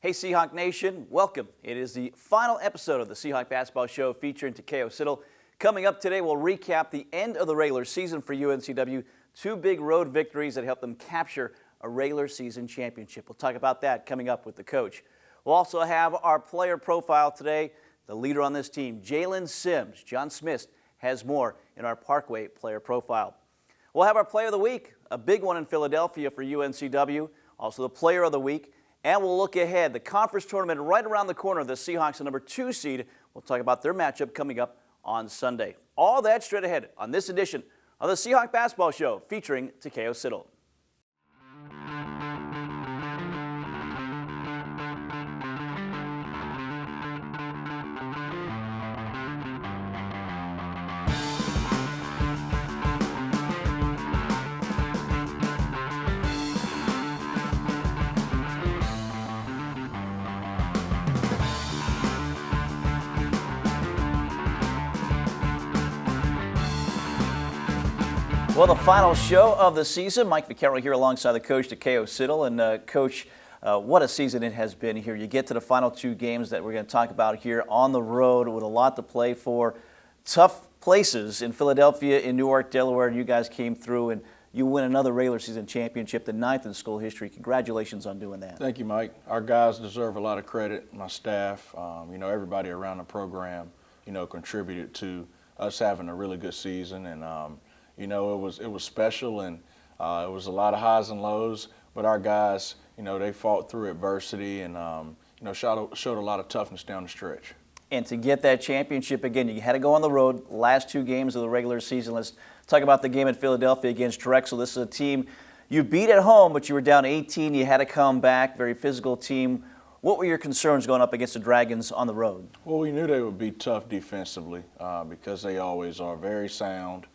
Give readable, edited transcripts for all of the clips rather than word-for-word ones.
Hey Seahawk Nation, welcome. It is the final episode of the Seahawk Basketball Show featuring Takeo Siddle. Coming up today, we'll recap the end of the regular season for UNCW. Two big road victories that helped them capture a regular season championship. We'll talk about that coming up with the coach. We'll also have our player profile today, the leader on this team, Jalen Sims. John Smith has more in our Parkway player profile. We'll have our player of the week, a big one in Philadelphia for UNCW, also the player of the week. And we'll look ahead. The conference tournament right around the corner. The Seahawks, the number 2 seed. We'll talk about their matchup coming up on Sunday. All that straight ahead on this edition of the Seahawk Basketball Show featuring Takeo Siddle. Well, the final show of the season. Mike Vaccaro here alongside the coach, Takeo Siddle. And Coach, what a season it has been here. You get to the final 2 games that we're going to talk about here on the road with a lot to play for. Tough places in Philadelphia, in Newark, Delaware, and you guys came through and you win another regular season championship, the 9th in school history. Congratulations on doing that. Thank you, Mike. Our guys deserve a lot of credit. My staff, everybody around the program, contributed to us having a really good season. And, it was special, and it was a lot of highs and lows. But our guys, they fought through adversity and, showed a lot of toughness down the stretch. And to get that championship again, you had to go on the road. Last 2 games of the regular season. Let's talk about the game at Philadelphia against Drexel. This is a team you beat at home, but you were down 18. You had to come back. Very physical team. What were your concerns going up against the Dragons on the road? Well, we knew they would be tough defensively because they always are very sound.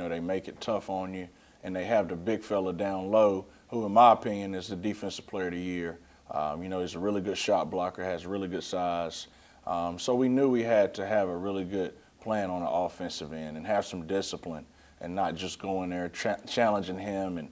They make it tough on you, and they have the big fella down low, who, in my opinion, is the defensive player of the year. He's a really good shot blocker, has really good size. So we knew we had to have a really good plan on the offensive end and have some discipline and not just go in there challenging him and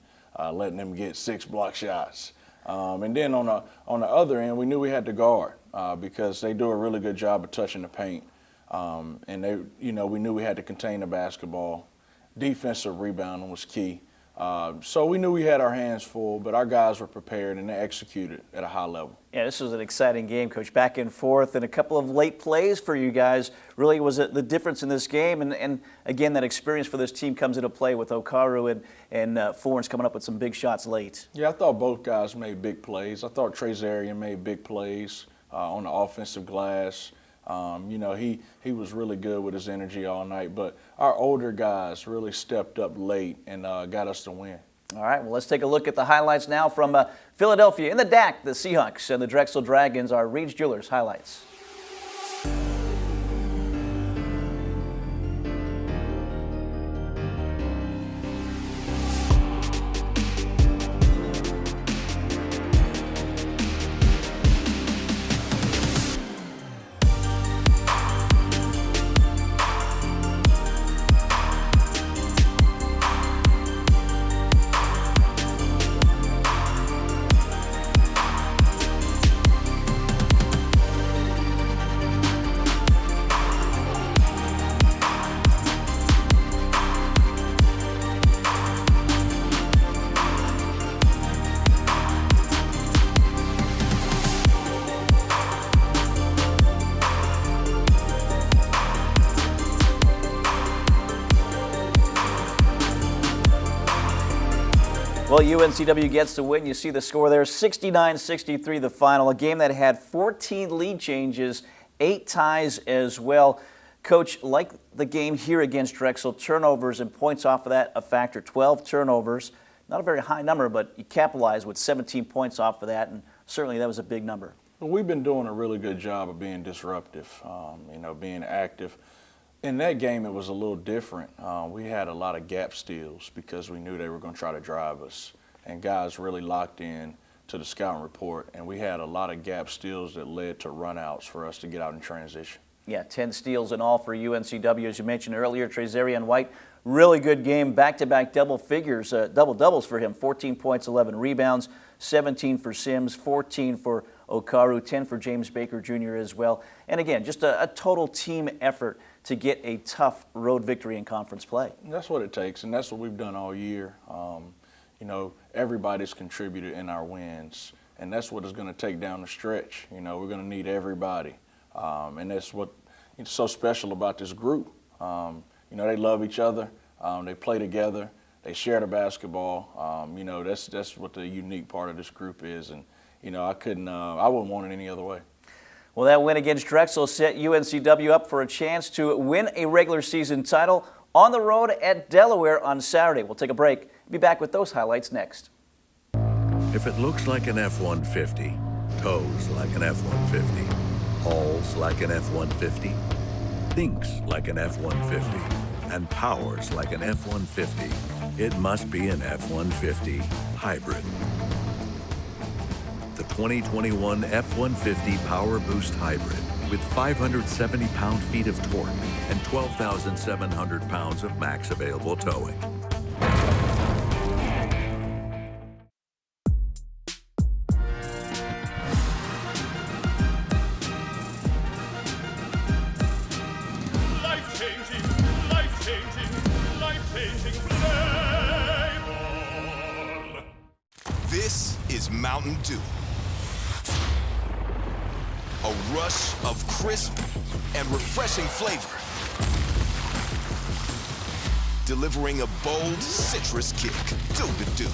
letting him get 6 block shots. And then on the other end, we knew we had to guard because they do a really good job of touching the paint. And we knew we had to contain the basketball. Defensive rebounding was key. So we knew we had our hands full, but our guys were prepared and they executed at a high level. Yeah, this was an exciting game, Coach. Back and forth, and a couple of late plays for you guys really was the difference in this game. And again, that experience for this team comes into play with Okaru and Fornes coming up with some big shots late. Yeah, I thought both guys made big plays. I thought Trezarian made big plays on the offensive glass. He was really good with his energy all night, but our older guys really stepped up late and got us the win. All right, well, let's take a look at the highlights now from Philadelphia. In the DAC, the Seahawks and the Drexel Dragons are Reed's Jewelers highlights. Well, UNCW gets the win. You see the score there, 69-63 the final. A game that had 14 lead changes, 8 ties as well. Coach, like the game here against Drexel, turnovers and points off of that a factor. 12 turnovers, not a very high number, but you capitalized with 17 points off of that, and certainly that was a big number. Well, we've been doing a really good job of being disruptive, being active. In that game, it was a little different. We had a lot of gap steals because we knew they were going to try to drive us. And guys really locked in to the scouting report. And we had a lot of gap steals that led to runouts for us to get out in transition. Yeah, 10 steals in all for UNCW. As you mentioned earlier, Trezarian White, really good game. Back-to-back double figures, double-doubles for him. 14 points, 11 rebounds, 17 for Sims, 14 for Okaru, 10 for James Baker Jr. as well. And again, just a total team effort to get a tough road victory in conference play. That's what it takes, and that's what we've done all year. Everybody's contributed in our wins, and that's what it's going to take down the stretch. We're going to need everybody, and that's what it's so special about this group. They love each other, they play together, they share the basketball. That's what the unique part of this group is, and I wouldn't want it any other way. Well, that win against Drexel set UNCW up for a chance to win a regular season title on the road at Delaware on Saturday. We'll take a break. Be back with those highlights next. If it looks like an F-150, tows like an F-150, hauls like an F-150, thinks like an F-150, and powers like an F-150, it must be an F-150 hybrid. The 2021 F-150 Power Boost Hybrid with 570 pound-feet of torque and 12,700 pounds of max available towing. This is Mountain Dew. A rush of crisp and refreshing flavor. Delivering a bold citrus kick. Do.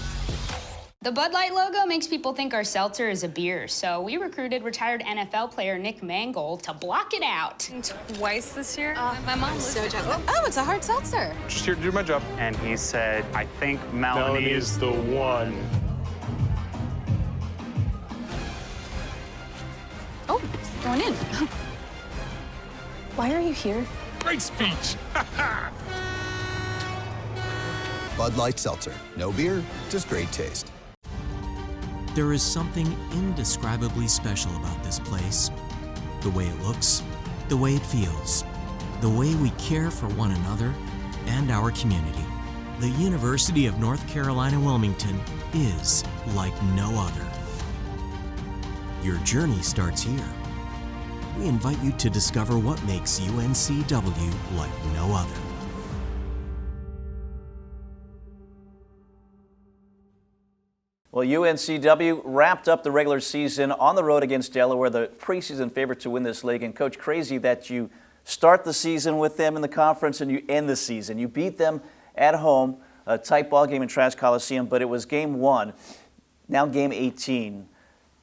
The Bud Light logo makes people think our seltzer is a beer, so we recruited retired NFL player Nick Mangold to block it out. Twice this year. My mom was so jealous. Oh, it's a hard seltzer. Just here to do my job. And he said, I think Melanie is the one. Oh, it's going in. Why are you here? Great speech. Bud Light Seltzer. No beer, just great taste. There is something indescribably special about this place. The way it looks, the way it feels, the way we care for one another and our community. The University of North Carolina, Wilmington is like no other. Your journey starts here. We invite you to discover what makes UNCW like no other. Well, UNCW wrapped up the regular season on the road against Delaware, the preseason favorite to win this league. And Coach, crazy that you start the season with them in the conference and you end the season. You beat them at home, a tight ball game in Trask Coliseum, but it was game 1, now game 18.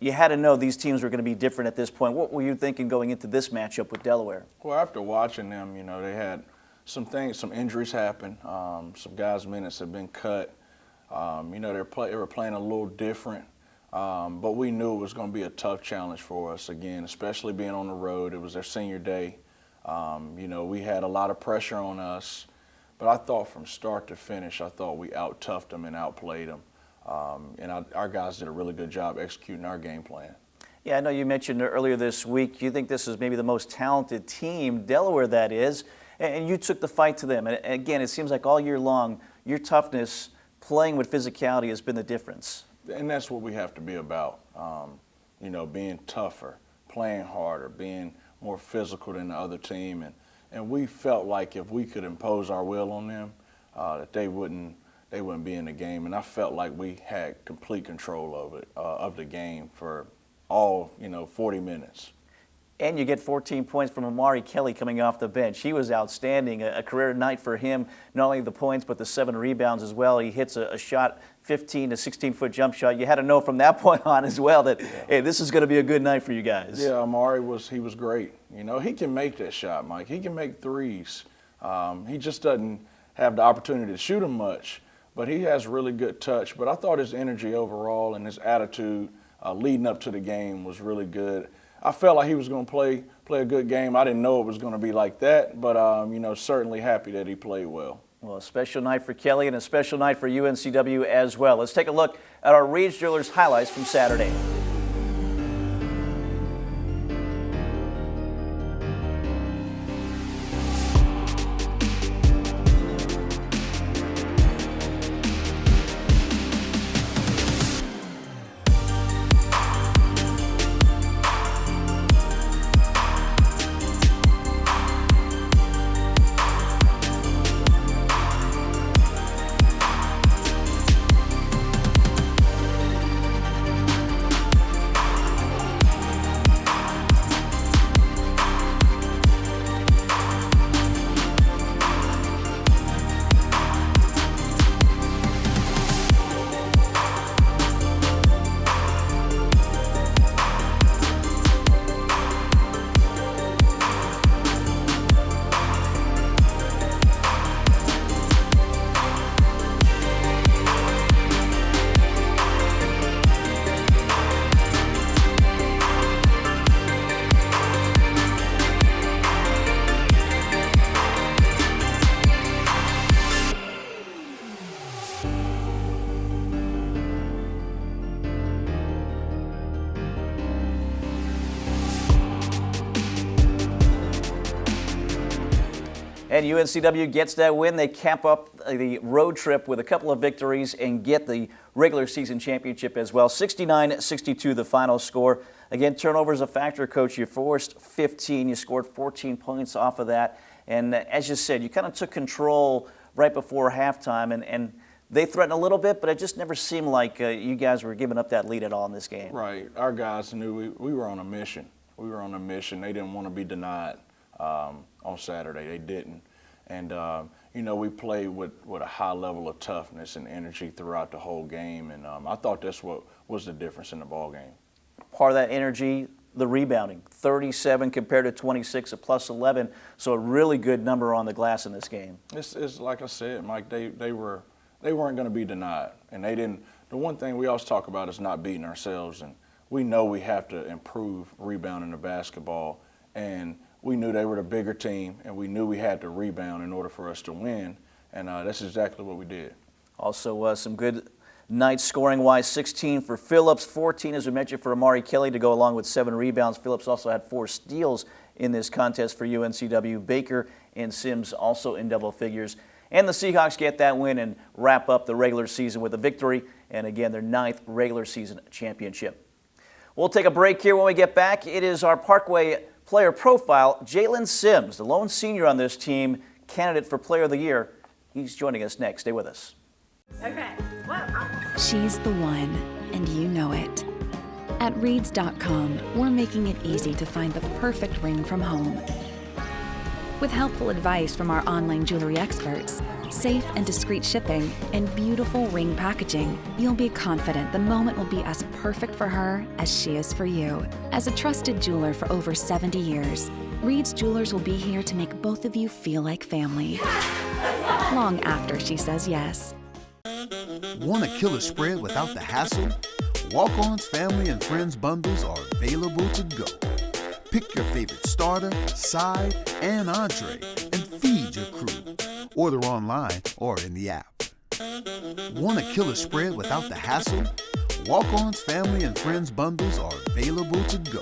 You had to know these teams were going to be different at this point. What were you thinking going into this matchup with Delaware? Well, after watching them, they had some injuries happen. Some guys' minutes have been cut. They were playing a little different, but we knew it was going to be a tough challenge for us again, especially being on the road. It was their senior day. We had a lot of pressure on us, but I thought from start to finish, we out-toughed them and outplayed them. Our guys did a really good job executing our game plan. Yeah, I know you mentioned earlier this week, you think this is maybe the most talented team, Delaware that is, and you took the fight to them. And again, it seems like all year long, your toughness, playing with physicality has been the difference. And that's what we have to be about, being tougher, playing harder, being more physical than the other team. And we felt like if we could impose our will on them, that they wouldn't be in the game. And I felt like we had complete control of the game for all, 40 minutes. And you get 14 points from Amari Kelly coming off the bench. He was outstanding, a career night for him, not only the points but the 7 rebounds as well. He hits a shot, 15 to 16-foot jump shot. You had to know from that point on as well that, hey, this is going to be a good night for you guys. Yeah, Amari was great. He can make that shot, Mike. He can make threes. He just doesn't have the opportunity to shoot them much, but he has really good touch. But I thought his energy overall and his attitude leading up to the game was really good. I felt like he was going to play a good game. I didn't know it was going to be like that, but certainly happy that he played well. Well, a special night for Kelly and a special night for UNCW as well. Let's take a look at our Reed's Jewelers highlights from Saturday. And UNCW gets that win. They cap up the road trip with a couple of victories and get the regular season championship as well. 69-62 the final score. Again, turnovers a factor, Coach. You forced 15. You scored 14 points off of that. And as you said, you kind of took control right before halftime. And they threatened a little bit, but it just never seemed like you guys were giving up that lead at all in this game. Right. Our guys knew we were on a mission. We were on a mission. They didn't want to be denied. On Saturday, they didn't, and you know, we played with a high level of toughness and energy throughout the whole game, and I thought that's what was the difference in the ball game. Part of that energy, the rebounding, 37 compared to 26, a plus 11, so a really good number on the glass in this game. It's like I said, Mike, they weren't going to be denied, and they didn't. The one thing we always talk about is not beating ourselves, and we know we have to improve rebounding the basketball, and we knew they were the bigger team, and we knew we had to rebound in order for us to win, and that's exactly what we did. Also, some good nights scoring-wise, 16 for Phillips, 14, as we mentioned, for Amari Kelly to go along with 7 rebounds. Phillips also had 4 steals in this contest for UNCW. Baker and Sims also in double figures. And the Seahawks get that win and wrap up the regular season with a victory, and again, their 9th regular season championship. We'll take a break here. When we get back, it is our Parkway player profile, Jalen Sims, the lone senior on this team, candidate for Player of the Year. He's joining us next. Stay with us. Okay. She's the one, and you know it. At Reeds.com, we're making it easy to find the perfect ring from home. With helpful advice from our online jewelry experts, safe and discreet shipping, and beautiful ring packaging, you'll be confident the moment will be as perfect for her as she is for you. As a trusted jeweler for over 70 years, Reed's Jewelers will be here to make both of you feel like family. Long after she says yes. Want a killer spread without the hassle? Walk-On's Family and Friends bundles are available to go. Pick your favorite starter, side, and entree, and feed your crew. Order online or in the app. Want a killer spread without the hassle? Walk-On's Family and Friends bundles are available to go.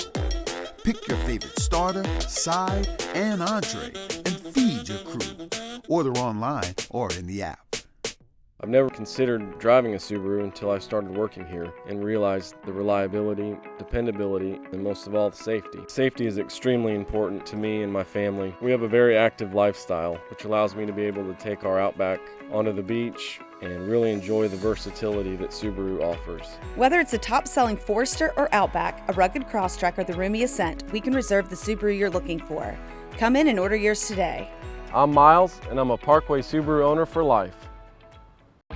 Pick your favorite starter, side, and entree, and feed your crew. Order online or in the app. I've never considered driving a Subaru until I started working here and realized the reliability, dependability, and most of all, the safety. Safety is extremely important to me and my family. We have a very active lifestyle, which allows me to be able to take our Outback onto the beach and really enjoy the versatility that Subaru offers. Whether it's a top-selling Forester or Outback, a rugged Crosstrek, or the roomy Ascent, we can reserve the Subaru you're looking for. Come in and order yours today. I'm Miles, and I'm a Parkway Subaru owner for life.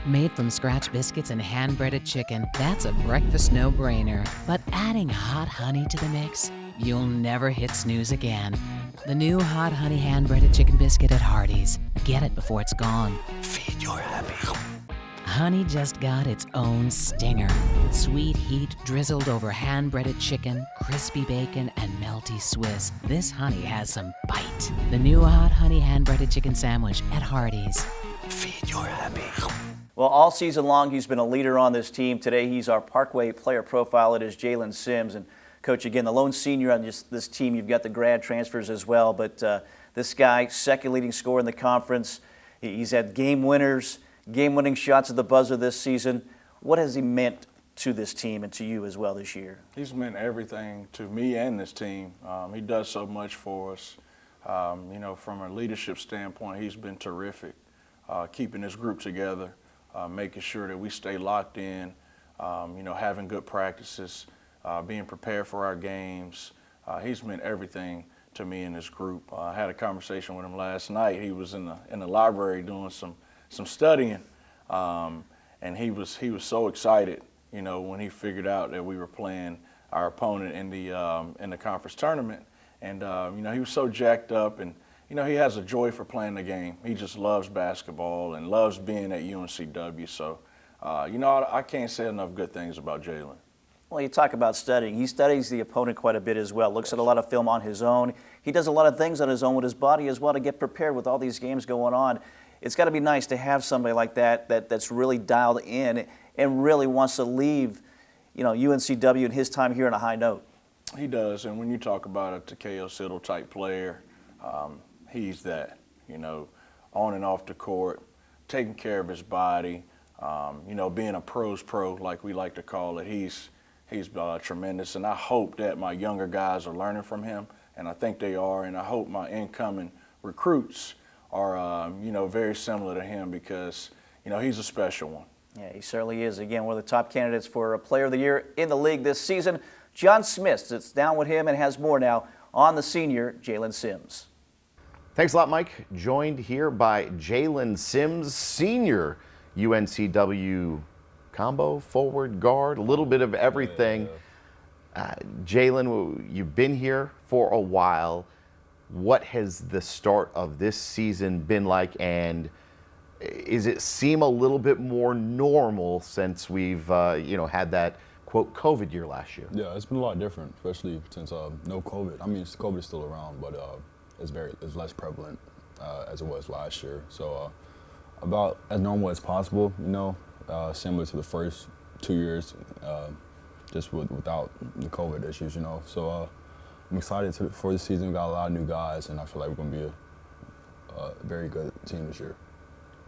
Made from scratch biscuits and hand-breaded chicken, that's a breakfast no-brainer. But adding hot honey to the mix, you'll never hit snooze again. The new hot honey hand-breaded chicken biscuit at Hardee's. Get it before it's gone. Feed your happy. Honey just got its own stinger. Sweet heat drizzled over hand-breaded chicken, crispy bacon, and melty Swiss. This honey has some bite. The new hot honey hand-breaded chicken sandwich at Hardee's. Feed your happy. Well, all season long, he's been a leader on this team. Today, he's our Parkway player profile. It is Jalen Sims. And, Coach, again, the lone senior on this team. You've got the grad transfers as well. But this guy, second leading scorer in the conference. He's had game winners, game-winning shots at the buzzer this season. What has he meant to this team and to you as well this year? He's meant everything to me and this team. He does so much for us. You know, from a leadership standpoint, he's been terrific, keeping this group together. Making sure that we stay locked in, you know, having good practices, being prepared for our games. He's meant everything to me in this group. I had a conversation with him last night. He was in the library doing some studying, and he was so excited, you know, when he figured out that we were playing our opponent in the conference tournament, and you know, he was so jacked up, and you know, he has a joy for playing the game. He just loves basketball and loves being at UNCW. So, you know, I can't say enough good things about Jalen. Well, you talk about studying. He studies the opponent quite a bit as well, looks at a lot of film on his own. He does a lot of things on his own with his body as well to get prepared with all these games going on. It's got to be nice to have somebody like that's really dialed in and really wants to leave, you know, UNCW and his time here on a high note. He does, and when you talk about a Takeo Siddle type player, he's that. you know, on and off the court, taking care of his body, you know, being a pro's pro, like we like to call it. He's tremendous, and I hope that my younger guys are learning from him, and I think they are, and I hope my incoming recruits are, you know, very similar to him because, you know, he's a special one. Yeah, he certainly is. Again, one of the top candidates for Player of the Year in the league this season. John Smith sits down with him and has more now on the senior Jalen Sims. Thanks a lot, Mike. Joined here by Jalen Sims, senior UNCW combo, forward, guard, a little bit of everything. Jalen, you've been here for a while. What has the start of this season been like, and is it seem a little bit more normal since we've you know, had that quote COVID year last year? Yeah, it's been a lot different, especially since no COVID. I mean, COVID is still around, but it's less prevalent as it was last year. So about as normal as possible, you know, similar to the first 2 years, just without the COVID issues, you know. So I'm excited for the season. We got a lot of new guys, and I feel like we're going to be a very good team this year.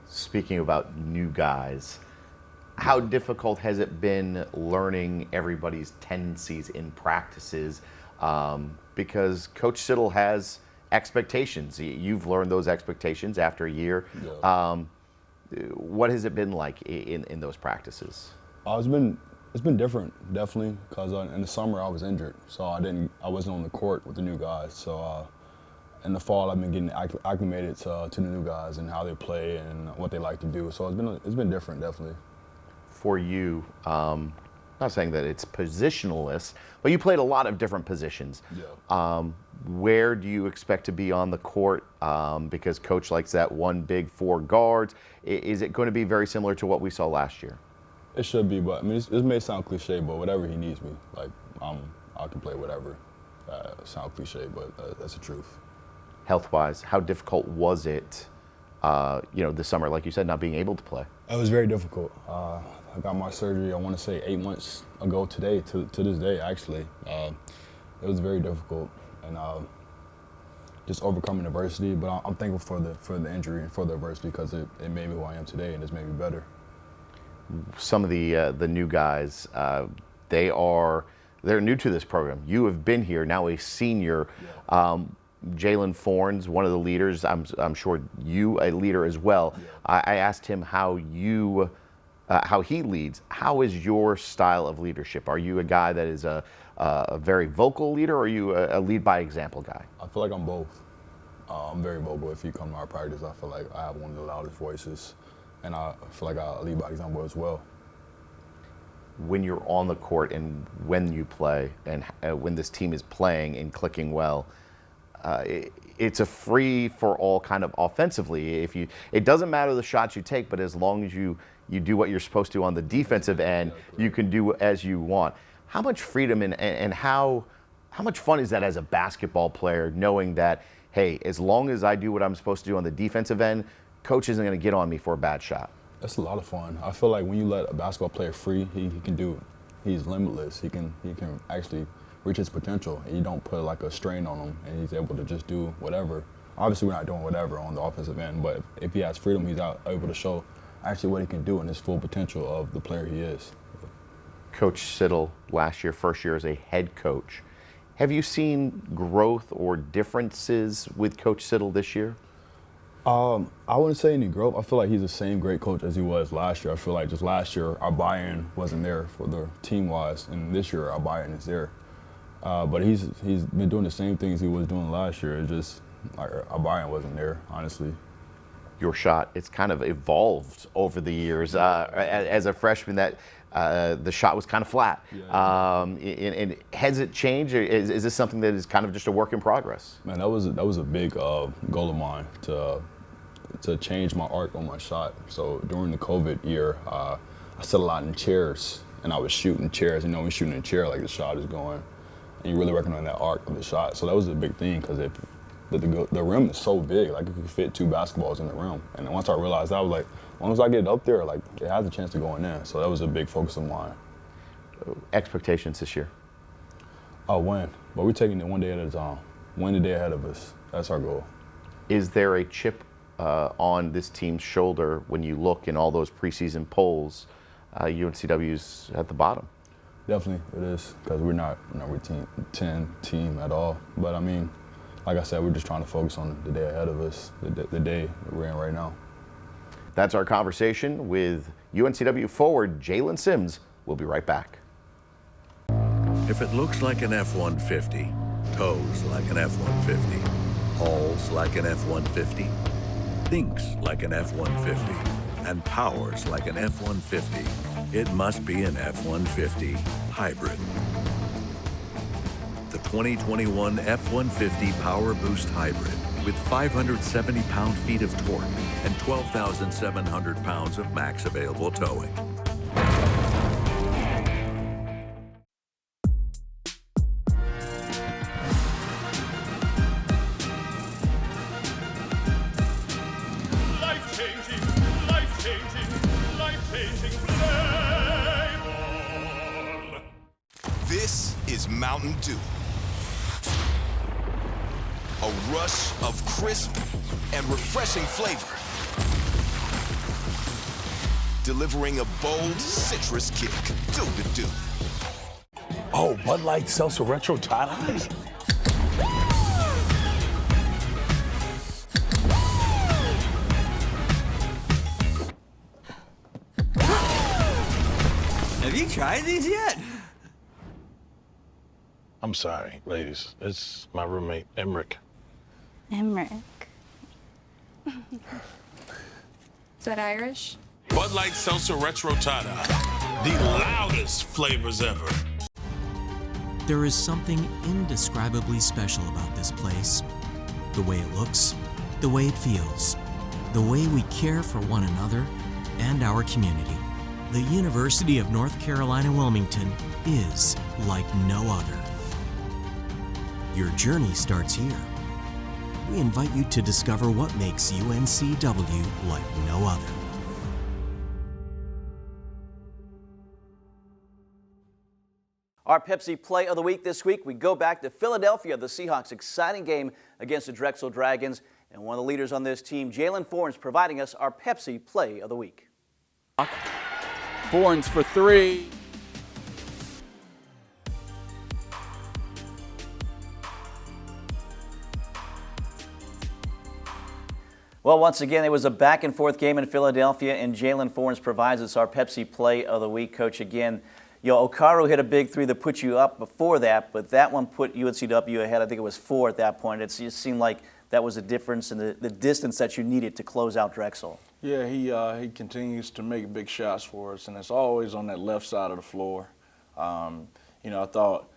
Speaking about new guys, how difficult has it been learning everybody's tendencies in practices? Because Coach Siddle has expectations. You've learned those expectations after a year. Yeah. What has it been like in those practices? It's been different, definitely, because in the summer I was injured, so I wasn't on the court with the new guys. So in the fall I've been getting acclimated to the new guys and how they play and what they like to do. So it's been different, definitely. For you, not saying that it's positionless, but you played a lot of different positions. Yeah. Where do you expect to be on the court? Because Coach likes that one big four guards. Is it going to be very similar to what we saw last year? It should be, but I mean, this may sound cliche, but whatever he needs me, like I can play whatever. Sound cliche, but that's the truth. Health-wise, how difficult was it, you know, this summer, like you said, not being able to play? It was very difficult. I got my surgery, I want to say 8 months ago today, to this day, actually. It was very difficult, and just overcoming adversity, but I'm thankful for the injury and for the adversity because it made me who I am today, and it's made me better. Some of the new guys, they're new to this program. You have been here, now a senior. Yeah. Jalen Fornes, one of the leaders, I'm sure you a leader as well. Yeah. I asked him how he leads. How is your style of leadership? Are you a guy that is a very vocal leader, or are you a lead by example guy? I feel like I'm both. I'm very vocal. If you come to our practice, I feel like I have one of the loudest voices, and I feel like I lead by example as well. When you're on the court and when you play, and when this team is playing and clicking well, it's a free for all kind of offensively. It doesn't matter the shots you take, but as long as you do what you're supposed to on the defensive end, you can do as you want. How much freedom and how much fun is that as a basketball player, knowing that, hey, as long as I do what I'm supposed to do on the defensive end, coach isn't going to get on me for a bad shot? That's a lot of fun. I feel like when you let a basketball player free, he can do it. He's limitless. He can actually reach his potential, and you don't put like a strain on him, and he's able to just do whatever. Obviously, we're not doing whatever on the offensive end, but if he has freedom, he's able to show actually what he can do and his full potential of the player he is. Coach Siddle, last year, first year as a head coach. Have you seen growth or differences with Coach Siddle this year? I wouldn't say any growth. I feel like he's the same great coach as he was last year. I feel like just last year our buy-in wasn't there for the team-wise, and this year our buy-in is there. But he's been doing the same things he was doing last year. It's just our buy-in wasn't there, honestly. Your shot, it's kind of evolved over the years. As a freshman, that the shot was kind of flat. Yeah. And has it changed, or is this something that is kind of just a work in progress? Man, that was a big goal of mine to change my arc on my shot. So during the COVID year, I sat a lot in chairs, and I was shooting chairs. You know, when you're shooting in a chair, like the shot is going, and you're really working on that arc of the shot. So that was a big thing, because the rim is so big, like it could fit 2 basketballs in the rim. And then once I realized that, I was like, as long as I get it up there, like it has a chance to go in there. So that was a big focus of mine. Expectations this year? Win, but we're taking it one day at a time. Win the day ahead of us. That's our goal. Is there a chip on this team's shoulder when you look in all those preseason polls. UNCW's at the bottom. Definitely, it is, because we're not a number 10 team at all. But I mean, like I said, we're just trying to focus on the day ahead of us, the day that we're in right now. That's our conversation with UNCW forward Jalen Sims. We'll be right back. If it looks like an F-150, tows like an F-150, hauls like an F-150, thinks like an F-150, and powers like an F-150, it must be an F-150 hybrid. The 2021 F-150 Power Boost Hybrid with 570 pound-feet of torque and 12,700 pounds of max available towing. This is Mountain Dew. A rush of crisp and refreshing flavor. Delivering a bold citrus kick. Do the do. Oh, Bud Light Seltzer Retro Tie-Dyes? Have you tried these yet? I'm sorry, ladies. It's my roommate, Emmerich. Emmerich. Is that Irish? Bud Light Seltzer Retro Tie-Dye. The loudest flavors ever. There is something indescribably special about this place. The way it looks, the way it feels, the way we care for one another and our community. The University of North Carolina, Wilmington is like no other. Your journey starts here. We invite you to discover what makes UNCW like no other. Our Pepsi Play of the Week this week, we go back to Philadelphia, the Seahawks' exciting game against the Drexel Dragons. And one of the leaders on this team, Jalen Fornes, providing us our Pepsi Play of the Week. Fornes for three. Well, once again, it was a back-and-forth game in Philadelphia, and Jalen Fornes provides us our Pepsi Play of the Week. Coach, again, Okaru hit a big three that put you up before that, but that one put UNCW ahead. I think it was 4 at that point. It just seemed like that was a difference in the distance that you needed to close out Drexel. Yeah, he continues to make big shots for us, and it's always on that left side of the floor. I thought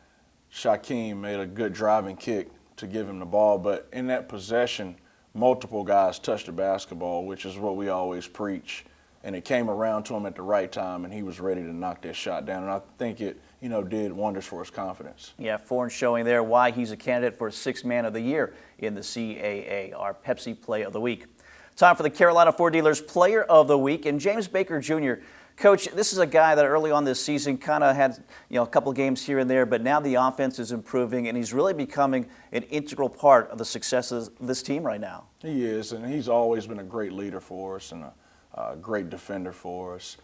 Shaquem made a good driving kick to give him the ball, but in that possession, multiple guys touched the basketball, which is what we always preach. And it came around to him at the right time, and he was ready to knock that shot down. And I think it, did wonders for his confidence. Yeah, Fornes showing there why he's a candidate for 6th Man of the Year in the CAA, our Pepsi Play of the Week. Time for the Carolina Ford Dealers Player of the Week, and James Baker Jr. Coach, this is a guy that early on this season kind of had a couple games here and there, but now the offense is improving, and he's really becoming an integral part of the success of this team right now. He is, and he's always been a great leader for us and a great defender for us.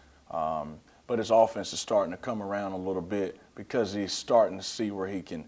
But his offense is starting to come around a little bit because he's starting to see where he can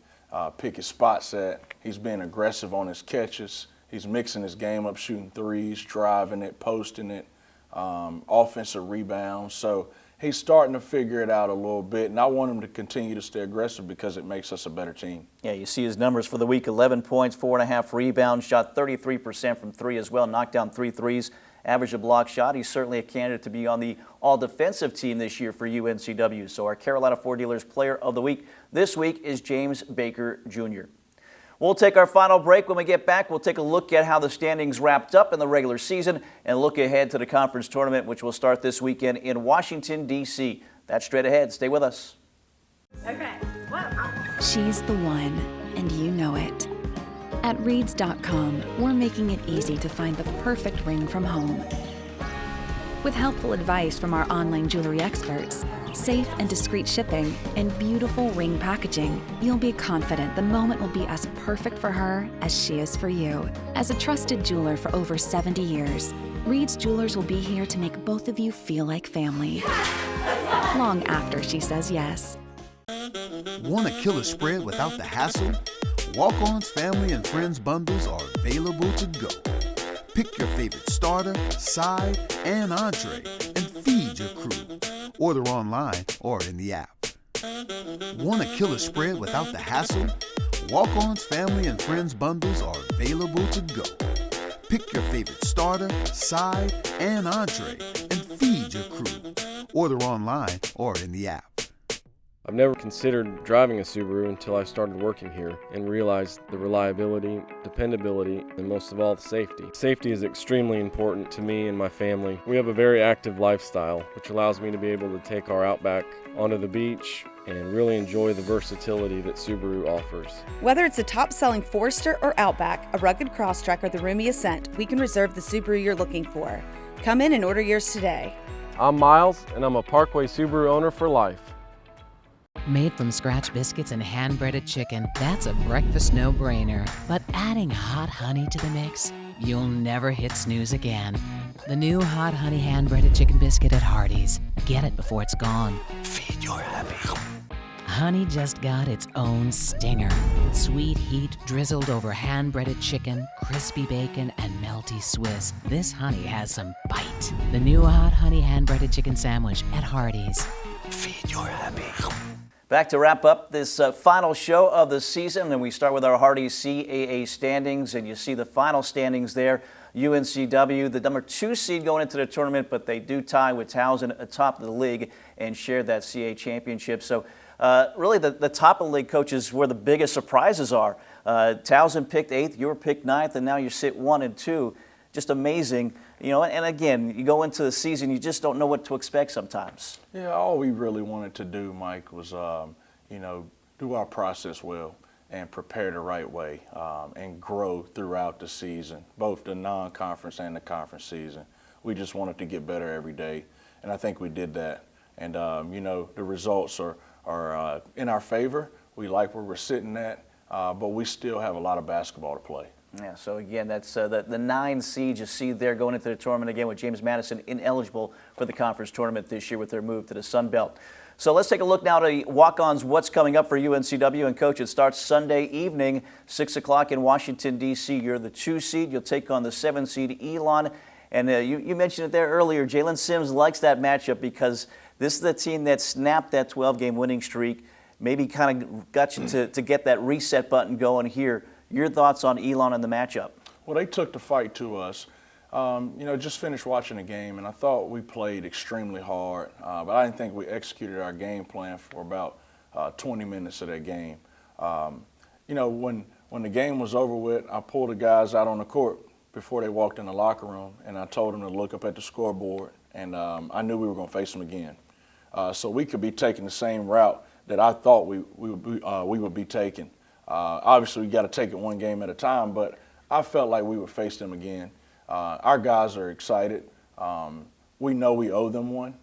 pick his spots at. He's being aggressive on his catches. He's mixing his game up, shooting threes, driving it, posting it, offensive rebounds. So he's starting to figure it out a little bit, and I want him to continue to stay aggressive because it makes us a better team. Yeah, you see his numbers for the week: 11 points, 4.5 rebounds, shot 33% from 3 as well, knocked down 3 threes. Average a block shot. He's certainly a candidate to be on the all-defensive team this year for UNCW. So our Carolina Ford Dealers Player of the Week this week is James Baker Jr. We'll take our final break. When we get back, we'll take a look at how the standings wrapped up in the regular season and look ahead to the conference tournament, which will start this weekend in Washington, D.C. That's straight ahead. Stay with us. Okay. She's the one, and you know it. At Reeds.com, we're making it easy to find the perfect ring from home. With helpful advice from our online jewelry experts, safe and discreet shipping, and beautiful ring packaging, you'll be confident the moment will be as perfect for her as she is for you. As a trusted jeweler for over 70 years, Reed's Jewelers will be here to make both of you feel like family. Long after she says yes. Want a killer spread without the hassle? Walk-On's Family and Friends bundles are available to go. Pick your favorite starter, side, and entree, and feed your crew. Order online or in the app. Want a killer spread without the hassle? Walk-On's Family and Friends bundles are available to go. Pick your favorite starter, side, and entree, and feed your crew. Order online or in the app. I've never considered driving a Subaru until I started working here and realized the reliability, dependability, and most of all, the safety. Safety is extremely important to me and my family. We have a very active lifestyle, which allows me to be able to take our Outback onto the beach and really enjoy the versatility that Subaru offers. Whether it's a top-selling Forester or Outback, a rugged Crosstrek, or the roomy Ascent, we can reserve the Subaru you're looking for. Come in and order yours today. I'm Miles, and I'm a Parkway Subaru owner for life. Made from scratch biscuits and hand-breaded chicken, that's a breakfast no-brainer. But adding hot honey to the mix, you'll never hit snooze again. The new hot honey hand-breaded chicken biscuit at Hardee's. Get it before it's gone. Feed your happy. Honey just got its own stinger. Sweet heat drizzled over hand-breaded chicken, crispy bacon, and melty Swiss. This honey has some bite. The new hot honey hand-breaded chicken sandwich at Hardee's. Feed your happy. Back to wrap up this final show of the season, and we start with our Hardee's CAA standings, and you see the final standings there. UNCW, the number 2 seed going into the tournament, but they do tie with Towson atop of the league and share that CAA championship. So really the top of the league, coaches, where the biggest surprises are. Towson picked 8th, you were picked 9th, and now you sit 1 and 2. Just amazing. You know, and again, you go into the season, you just don't know what to expect sometimes. Yeah, all we really wanted to do, Mike, was, you know, do our process well and prepare the right way and grow throughout the season, both the non-conference and the conference season. We just wanted to get better every day, and I think we did that. And, you know, the results are in our favor. We like where we're sitting at, but we still have a lot of basketball to play. Yeah, so again, that's the 9 seed you see there going into the tournament again with James Madison ineligible for the conference tournament this year with their move to the Sun Belt. So let's take a look now to the walk-ons, what's coming up for UNCW. And, Coach, it starts Sunday evening, 6 o'clock in Washington, D.C. You're the 2 seed. You'll take on the 7 seed, Elon. And you mentioned it there earlier. Jalen Sims likes that matchup because this is the team that snapped that 12-game winning streak, maybe kind of got you to get that reset button going here. Your thoughts on Elon and the matchup? Well, they took the fight to us. You know, just finished watching the game, and I thought we played extremely hard, but I didn't think we executed our game plan for about 20 minutes of that game. You know, when the game was over with, I pulled the guys out on the court before they walked in the locker room, and I told them to look up at the scoreboard, and I knew we were going to face them again. So we could be taking the same route that I thought we would be taking. Obviously, we got to take it one game at a time, but I felt like we would face them again. Our guys are excited. We know we owe them one.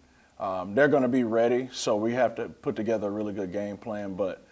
They're going to be ready, so we have to put together a really good game plan, but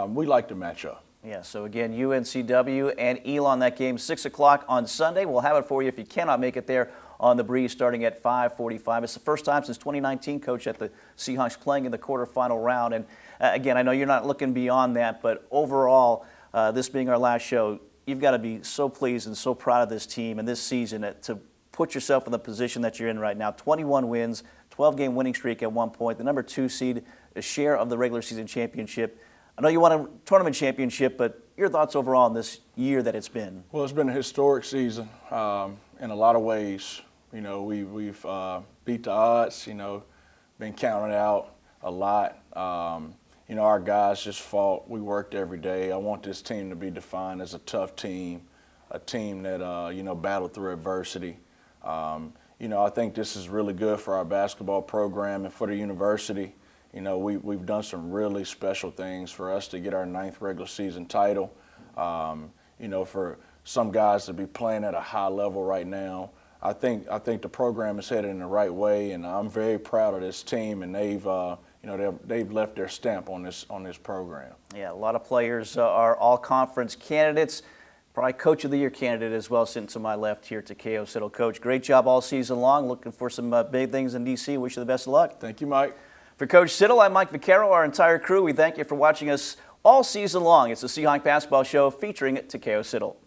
we like to match up. Yeah, so again, UNCW and Elon, that game, 6 o'clock on Sunday. We'll have it for you if you cannot make it there on the Breeze starting at 5:45. It's the first time since 2019, Coach, that the Seahawks playing in the quarterfinal round. And again, I know you're not looking beyond that, but overall, this being our last show, you've got to be so pleased and so proud of this team and this season to put yourself in the position that you're in right now. 21 wins, 12-game winning streak at one point, the number 2 seed, a share of the regular season championship. I know you won a tournament championship, but your thoughts overall in this year that it's been? Well, it's been a historic season in a lot of ways. You know, we've beat the odds, you know, been counted out a lot. You know, our guys just fought. We worked every day. I want this team to be defined as a tough team, a team that, you know, battled through adversity. You know, I think this is really good for our basketball program and for the university. You know, we've done some really special things for us to get our 9th regular season title. You know, for some guys to be playing at a high level right now, I think the program is headed in the right way, and I'm very proud of this team, and they've left their stamp on this program. Yeah, a lot of players are all-conference candidates. Probably Coach of the Year candidate as well, sitting to my left here, Takeo Siddle. Coach, great job all season long. Looking for some big things in D.C. Wish you the best of luck. Thank you, Mike. For Coach Siddle, I'm Mike Vaccaro, our entire crew. We thank you for watching us all season long. It's the Seahawk Basketball Show featuring Takeo Siddle.